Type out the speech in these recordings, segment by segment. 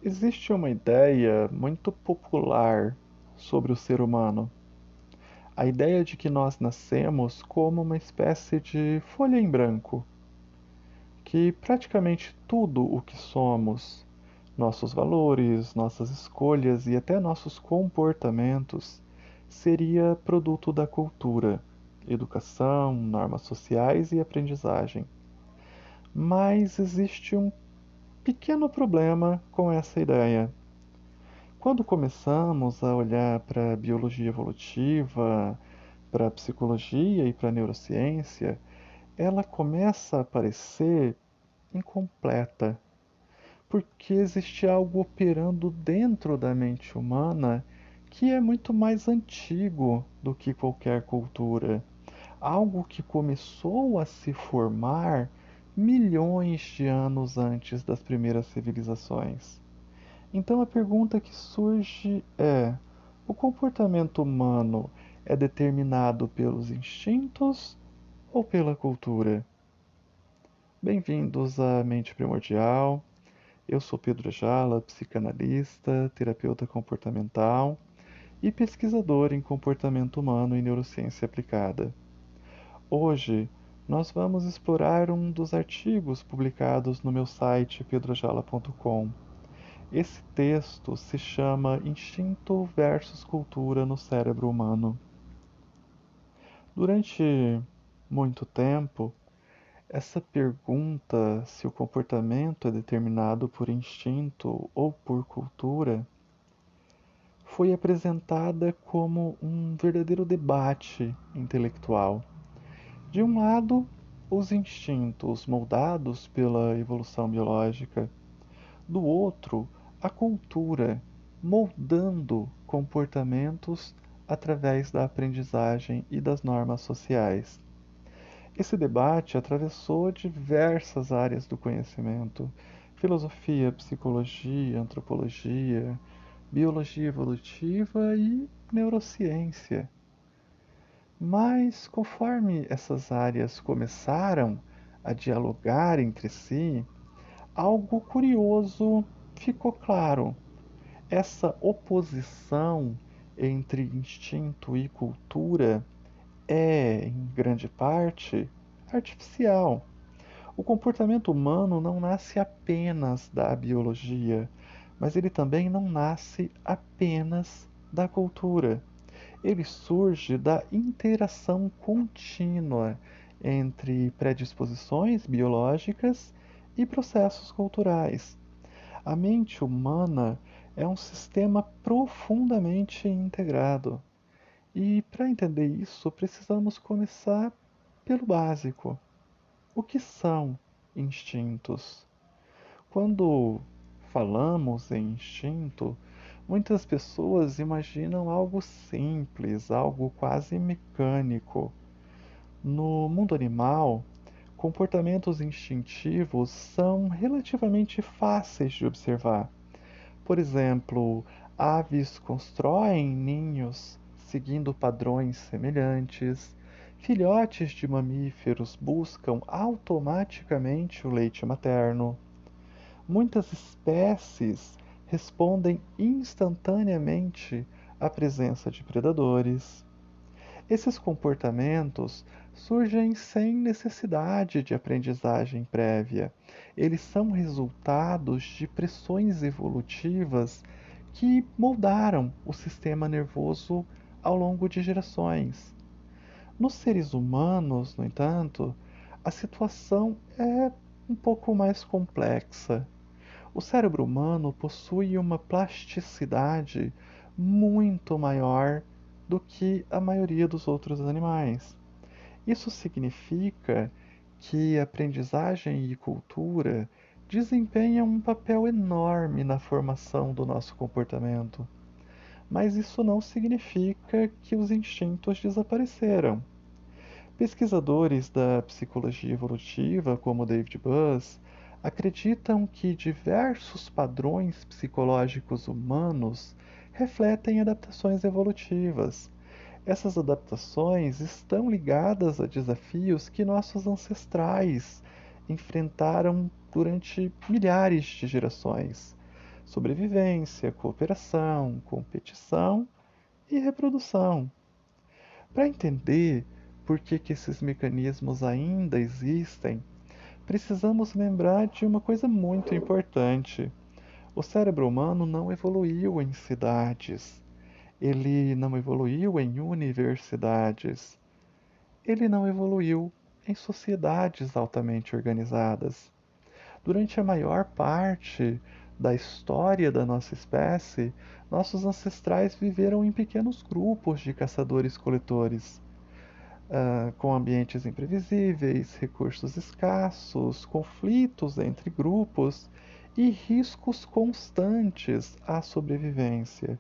Existe uma ideia muito popular sobre o ser humano. A ideia de que nós nascemos como uma espécie de folha em branco, que praticamente tudo o que somos, nossos valores, nossas escolhas e até nossos comportamentos, seria produto da cultura, educação, normas sociais e aprendizagem. Mas existe um pequeno problema com essa ideia. Quando começamos a olhar para a biologia evolutiva, para a psicologia e para a neurociência, ela começa a parecer incompleta, porque existe algo operando dentro da mente humana que é muito mais antigo do que qualquer cultura. Algo que começou a se formar milhões de anos antes das primeiras civilizações. Então a pergunta que surge é: o comportamento humano é determinado pelos instintos ou pela cultura? Bem-vindos à Mente Primordial. Eu sou Pedro Jala, psicanalista, terapeuta comportamental e pesquisador em comportamento humano e neurociência aplicada. Hoje nós vamos explorar um dos artigos publicados no meu site pedrojala.com. Esse texto se chama Instinto versus Cultura no Cérebro Humano. Durante muito tempo, essa pergunta se o comportamento é determinado por instinto ou por cultura foi apresentada como um verdadeiro debate intelectual. De um lado, os instintos moldados pela evolução biológica, do outro, a cultura moldando comportamentos através da aprendizagem e das normas sociais. Esse debate atravessou diversas áreas do conhecimento: filosofia, psicologia, antropologia, biologia evolutiva e neurociência. Mas conforme essas áreas começaram a dialogar entre si, algo curioso ficou claro. Essa oposição entre instinto e cultura é, em grande parte, artificial. O comportamento humano não nasce apenas da biologia, mas ele também não nasce apenas da cultura. Ele surge da interação contínua entre predisposições biológicas e processos culturais. A mente humana é um sistema profundamente integrado. E para entender isso, precisamos começar pelo básico. O que são instintos? Quando falamos em instinto, muitas pessoas imaginam algo simples, algo quase mecânico. No mundo animal, comportamentos instintivos são relativamente fáceis de observar. Por exemplo, aves constroem ninhos seguindo padrões semelhantes, filhotes de mamíferos buscam automaticamente o leite materno. Muitas espécies respondem instantaneamente à presença de predadores. Esses comportamentos surgem sem necessidade de aprendizagem prévia. Eles são resultados de pressões evolutivas que moldaram o sistema nervoso ao longo de gerações. Nos seres humanos, no entanto, a situação é um pouco mais complexa. O cérebro humano possui uma plasticidade muito maior do que a maioria dos outros animais. Isso significa que aprendizagem e cultura desempenham um papel enorme na formação do nosso comportamento. Mas isso não significa que os instintos desapareceram. Pesquisadores da psicologia evolutiva, como David Buss, acreditam que diversos padrões psicológicos humanos refletem adaptações evolutivas. Essas adaptações estão ligadas a desafios que nossos ancestrais enfrentaram durante milhares de gerações. sobrevivência, cooperação, competição e reprodução. Para entender por que esses mecanismos ainda existem, precisamos lembrar de uma coisa muito importante. O cérebro humano não evoluiu em cidades, ele não evoluiu em universidades, ele não evoluiu em sociedades altamente organizadas. Durante a maior parte da história da nossa espécie, nossos ancestrais viveram em pequenos grupos de caçadores-coletores, com ambientes imprevisíveis, recursos escassos, conflitos entre grupos e riscos constantes à sobrevivência.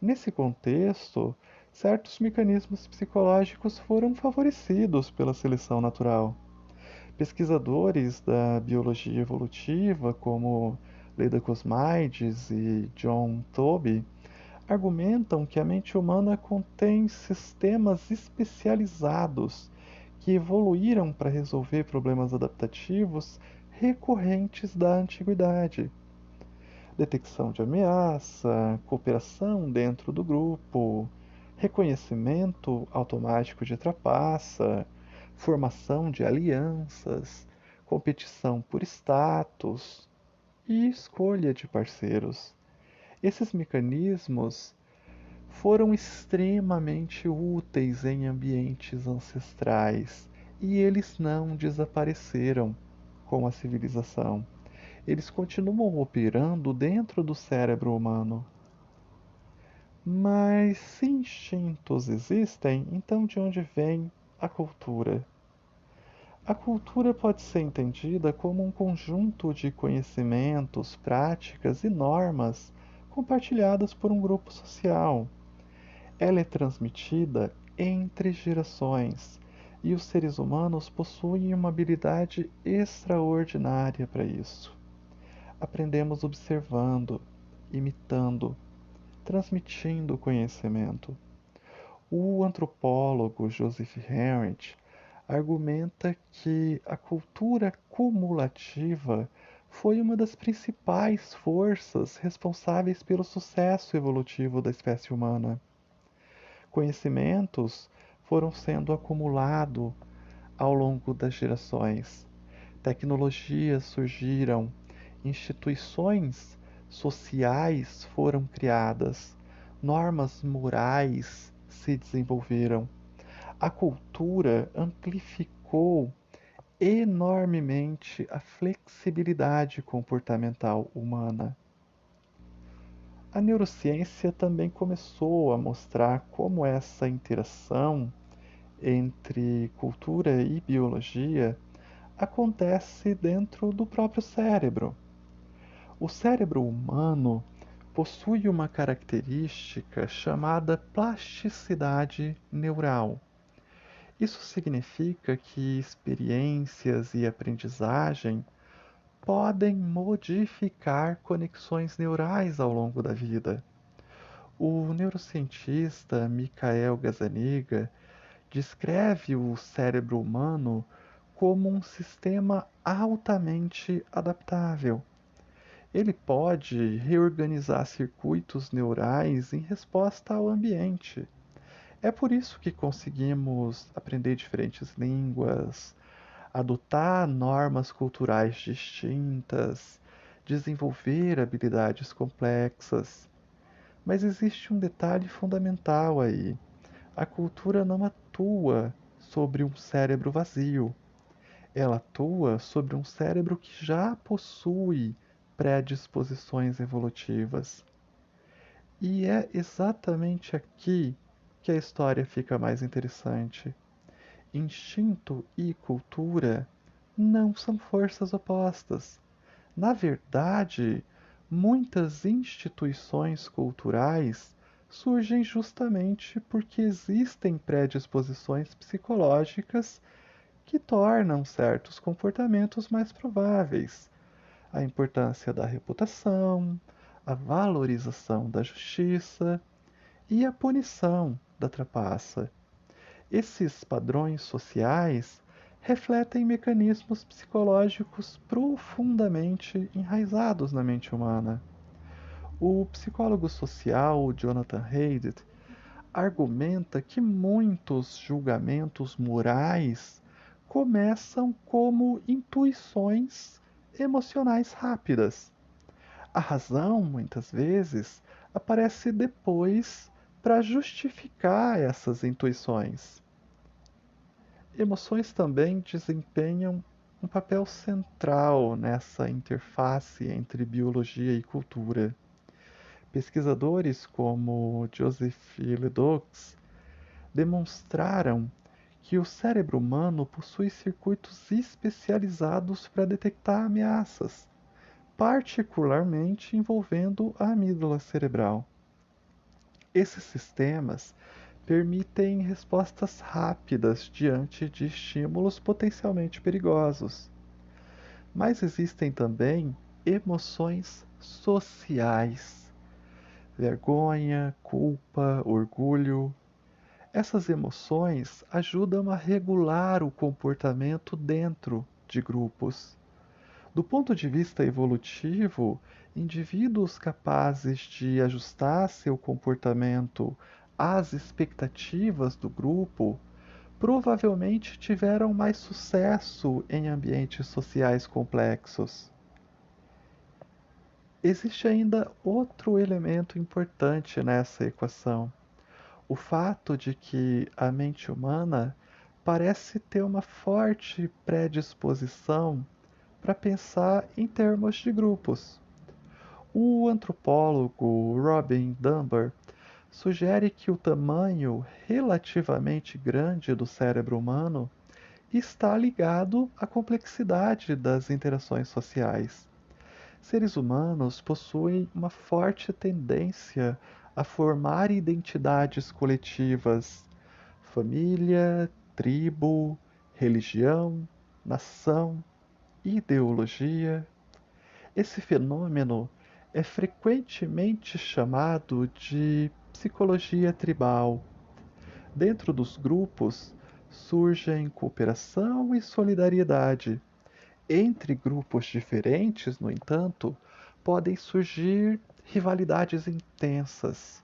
Nesse contexto, certos mecanismos psicológicos foram favorecidos pela seleção natural. Pesquisadores da biologia evolutiva, como Leda Cosmides e John Tobey, argumentam que a mente humana contém sistemas especializados que evoluíram para resolver problemas adaptativos recorrentes da antiguidade. Detecção de ameaça, cooperação dentro do grupo, reconhecimento automático de trapaça, formação de alianças, competição por status e escolha de parceiros. Esses mecanismos foram extremamente úteis em ambientes ancestrais e eles não desapareceram com a civilização. Eles continuam operando dentro do cérebro humano. Mas se instintos existem, então de onde vem a cultura? A cultura pode ser entendida como um conjunto de conhecimentos, práticas e normas compartilhadas por um grupo social. Ela é transmitida entre gerações e os seres humanos possuem uma habilidade extraordinária para isso. Aprendemos observando, imitando, transmitindo conhecimento. O antropólogo Joseph Henrich argumenta que a cultura cumulativa foi uma das principais forças responsáveis pelo sucesso evolutivo da espécie humana. Conhecimentos foram sendo acumulados ao longo das gerações. Tecnologias surgiram, instituições sociais foram criadas, normas morais se desenvolveram. A cultura amplificou enormemente a flexibilidade comportamental humana. A neurociência também começou a mostrar como essa interação entre cultura e biologia acontece dentro do próprio cérebro. O cérebro humano possui uma característica chamada plasticidade neural. Isso significa que experiências e aprendizagem podem modificar conexões neurais ao longo da vida. O neurocientista Mikhail Gazzaniga descreve o cérebro humano como um sistema altamente adaptável. Ele pode reorganizar circuitos neurais em resposta ao ambiente. É por isso que conseguimos aprender diferentes línguas, adotar normas culturais distintas, desenvolver habilidades complexas. Mas existe um detalhe fundamental aí: a cultura não atua sobre um cérebro vazio. Ela atua sobre um cérebro que já possui predisposições evolutivas. E é exatamente aqui que a história fica mais interessante. Instinto e cultura não são forças opostas. Na verdade, muitas instituições culturais surgem justamente porque existem predisposições psicológicas que tornam certos comportamentos mais prováveis. A importância da reputação, a valorização da justiça e a punição da trapaça. Esses padrões sociais refletem mecanismos psicológicos profundamente enraizados na mente humana. O psicólogo social Jonathan Haidt argumenta que muitos julgamentos morais começam como intuições emocionais rápidas. A razão, muitas vezes, aparece depois para justificar essas intuições. Emoções também desempenham um papel central nessa interface entre biologia e cultura. Pesquisadores como Joseph Ledoux demonstraram que o cérebro humano possui circuitos especializados para detectar ameaças, particularmente envolvendo a amígdala cerebral. Esses sistemas permitem respostas rápidas diante de estímulos potencialmente perigosos. Mas existem também emoções sociais: vergonha, culpa, orgulho. Essas emoções ajudam a regular o comportamento dentro de grupos. Do ponto de vista evolutivo, indivíduos capazes de ajustar seu comportamento às expectativas do grupo provavelmente tiveram mais sucesso em ambientes sociais complexos. Existe ainda outro elemento importante nessa equação: o fato de que a mente humana parece ter uma forte predisposição para pensar em termos de grupos. O antropólogo Robin Dunbar sugere que o tamanho relativamente grande do cérebro humano está ligado à complexidade das interações sociais. Seres humanos possuem uma forte tendência a formar identidades coletivas: família, tribo, religião, nação, ideologia. Esse fenômeno é frequentemente chamado de psicologia tribal. Dentro dos grupos surgem cooperação e solidariedade. Entre grupos diferentes, no entanto, podem surgir rivalidades intensas.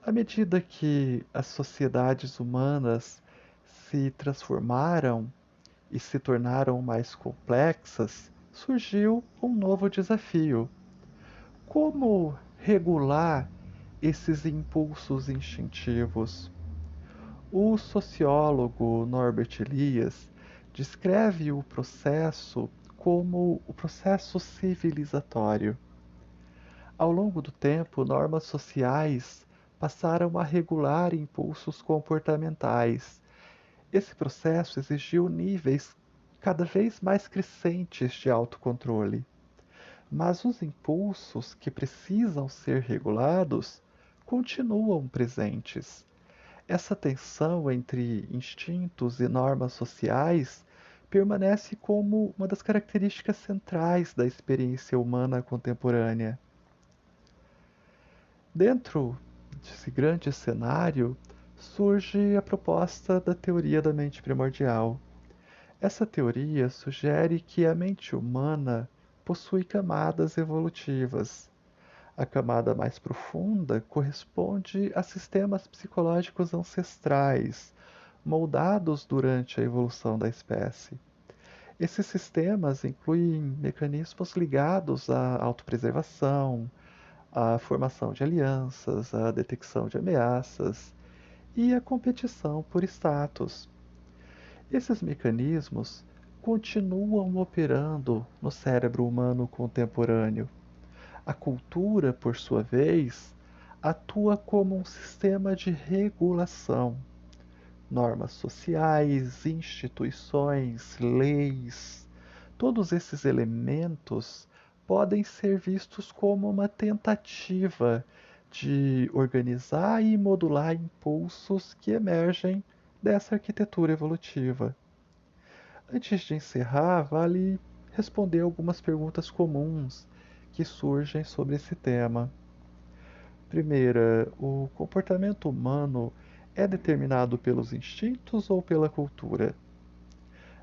À medida que as sociedades humanas se transformaram e se tornaram mais complexas, surgiu um novo desafio: como regular esses impulsos instintivos? O sociólogo Norbert Elias descreve o processo como o processo civilizatório. Ao longo do tempo, normas sociais passaram a regular impulsos comportamentais. Esse processo exigiu níveis cada vez mais crescentes de autocontrole. Mas os impulsos que precisam ser regulados continuam presentes. Essa tensão entre instintos e normas sociais permanece como uma das características centrais da experiência humana contemporânea. Dentro desse grande cenário, surge a proposta da teoria da mente primordial. Essa teoria sugere que a mente humana possui camadas evolutivas. A camada mais profunda corresponde a sistemas psicológicos ancestrais, moldados durante a evolução da espécie. Esses sistemas incluem mecanismos ligados à autopreservação, à formação de alianças, à detecção de ameaças e à competição por status. Esses mecanismos continuam operando no cérebro humano contemporâneo. A cultura, por sua vez, atua como um sistema de regulação. Normas sociais, instituições, leis, todos esses elementos podem ser vistos como uma tentativa de organizar e modular impulsos que emergem dessa arquitetura evolutiva. Antes de encerrar, vale responder algumas perguntas comuns que surgem sobre esse tema. Primeira, o comportamento humano é determinado pelos instintos ou pela cultura?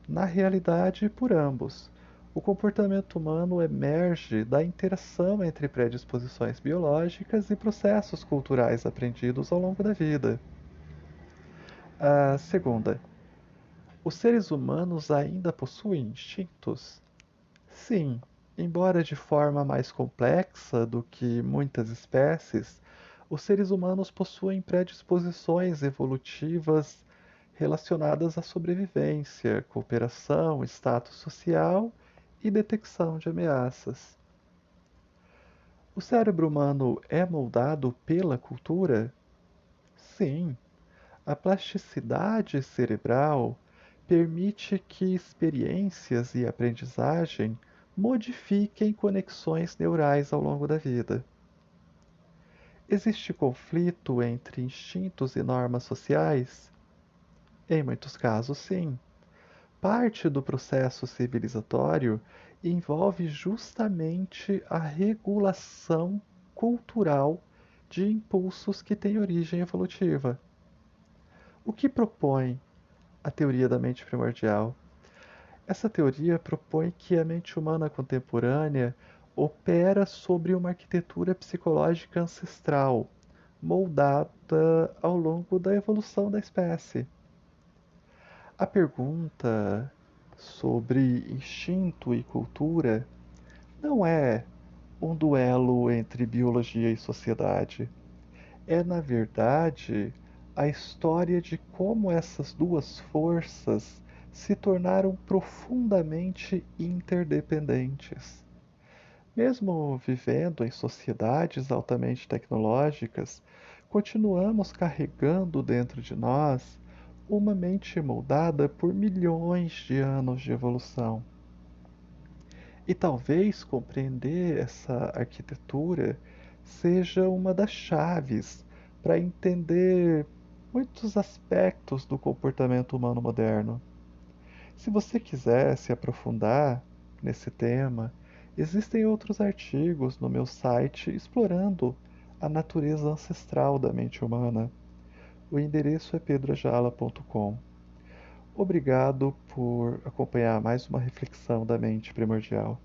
Na realidade, por ambos. O comportamento humano emerge da interação entre predisposições biológicas e processos culturais aprendidos ao longo da vida. A segunda, os seres humanos ainda possuem instintos? Sim, embora de forma mais complexa do que muitas espécies, os seres humanos possuem predisposições evolutivas relacionadas à sobrevivência, cooperação, status social e detecção de ameaças. O cérebro humano é moldado pela cultura? Sim, a plasticidade cerebral permite que experiências e aprendizagem modifiquem conexões neurais ao longo da vida. Existe conflito entre instintos e normas sociais? Em muitos casos, sim. Parte do processo civilizatório envolve justamente a regulação cultural de impulsos que têm origem evolutiva. O que propõe a teoria da mente primordial? Essa teoria propõe que a mente humana contemporânea opera sobre uma arquitetura psicológica ancestral, moldada ao longo da evolução da espécie. A pergunta sobre instinto e cultura não é um duelo entre biologia e sociedade. É, na verdade, a história de como essas duas forças se tornaram profundamente interdependentes. Mesmo vivendo em sociedades altamente tecnológicas, continuamos carregando dentro de nós uma mente moldada por milhões de anos de evolução. E talvez compreender essa arquitetura seja uma das chaves para entender muitos aspectos do comportamento humano moderno. Se você quiser se aprofundar nesse tema, existem outros artigos no meu site explorando a natureza ancestral da mente humana. O endereço é pedroajala.com. Obrigado por acompanhar mais uma reflexão da mente primordial.